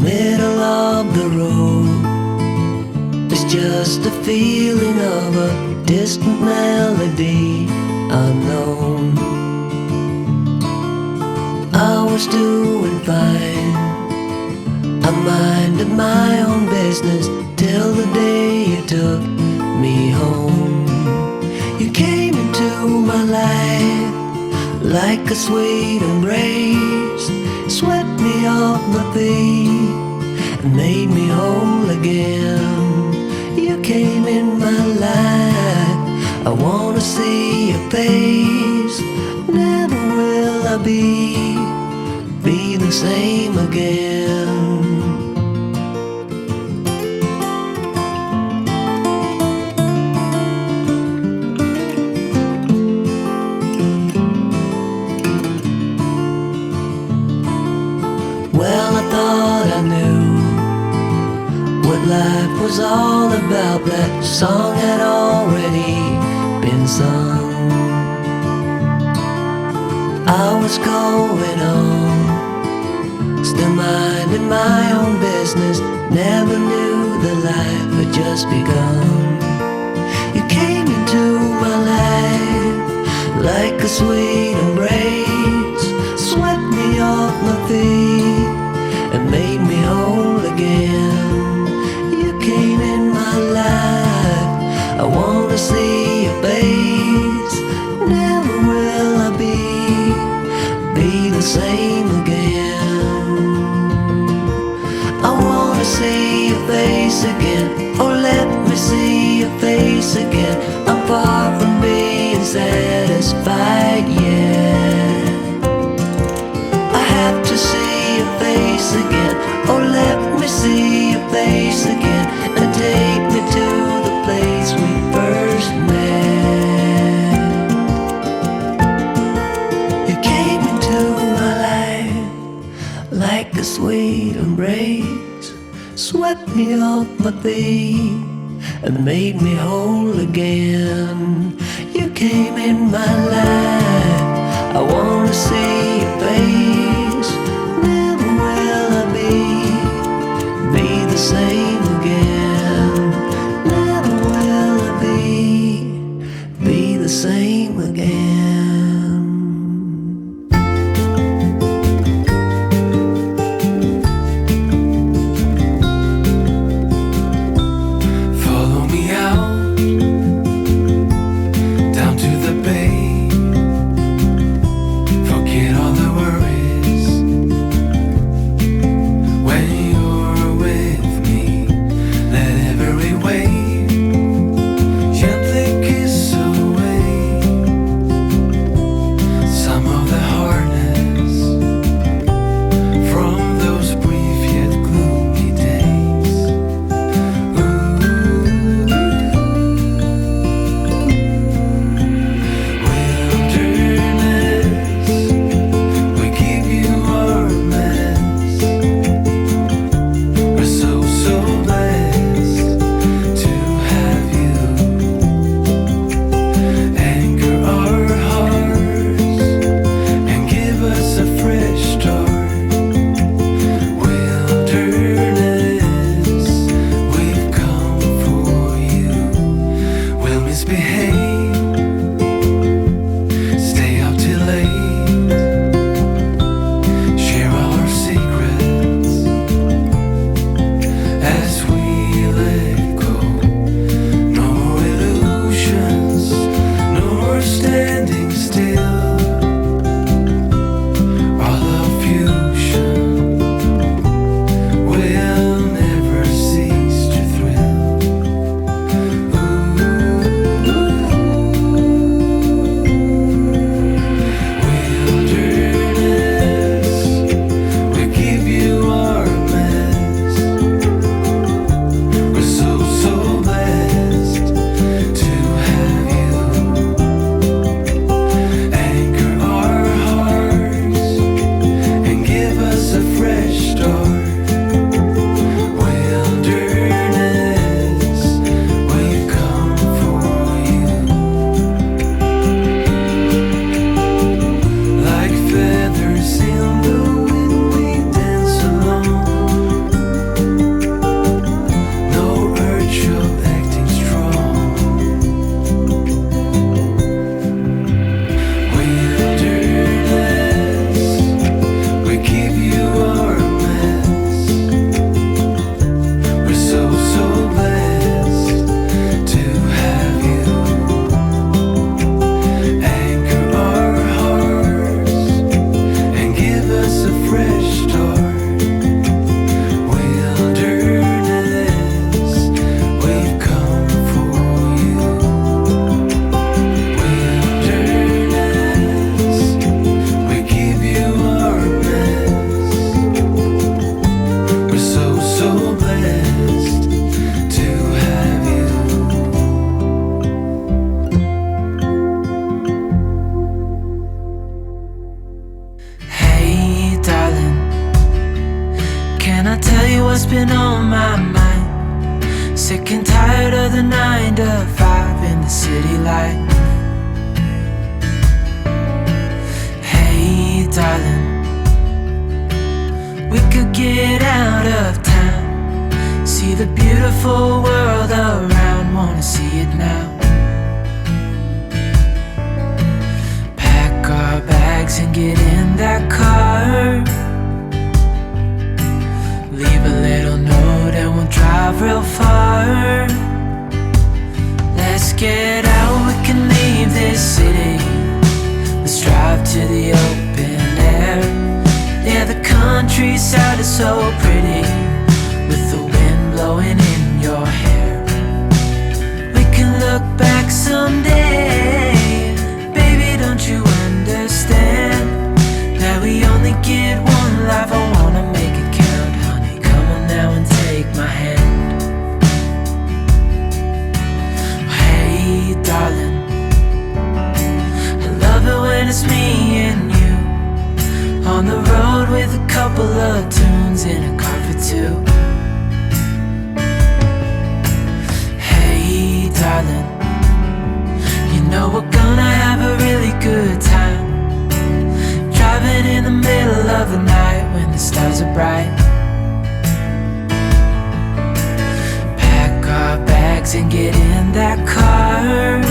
middle of the road. It's just a feeling of a distant melody unknown. I was doing fine, I minded my own business till the day you took me home. You came into my life like a sweet embrace, swept me off my feet and made me whole again. You came in my life, I wanna see your face. Never will I be the same again. Well, I thought I knew what life was all about. That song had already been sung. I was going on, still minding my own business. Never knew that life had just begun. You came into my life like a sweet embrace, swept me off my feet and made me whole again. You came in my life, I wanna see your face. Never will I be the same again. I wanna see your face again, oh let me see your face again. I'm far from being satisfied yet. I have to see your face again, oh let me see your face again, and take me to the place we first met. You came into my life like a sweet embrace, swept me off my feet and made me whole again. You came in my life, I wanna see your face. Never will I be the same again. Never will I be the same again. Follow me out down to the bay. Forget all the worries tell you what's been on my mind. Sick and tired of the 9 to 5 in the city life. Hey darling, we could get out of town, see the beautiful world around, wanna see it now. Pack our bags and get in that car, leave a little note and we'll drive real far. Let's get out, we can leave this city. Let's drive to the open air. Yeah, the countryside is so pretty, with the wind blowing in your hair. We can look back someday. Baby, don't you understand that we only get one life? I wanna make it count, honey. Come on now and take my hand. Hey darling, I love it when it's me and you, on the road with a couple of tunes in a car for two. Hey darling, you know we're gonna have a really good time, driving in the middle of the night when the stars are bright. Pack our bags and get in that car,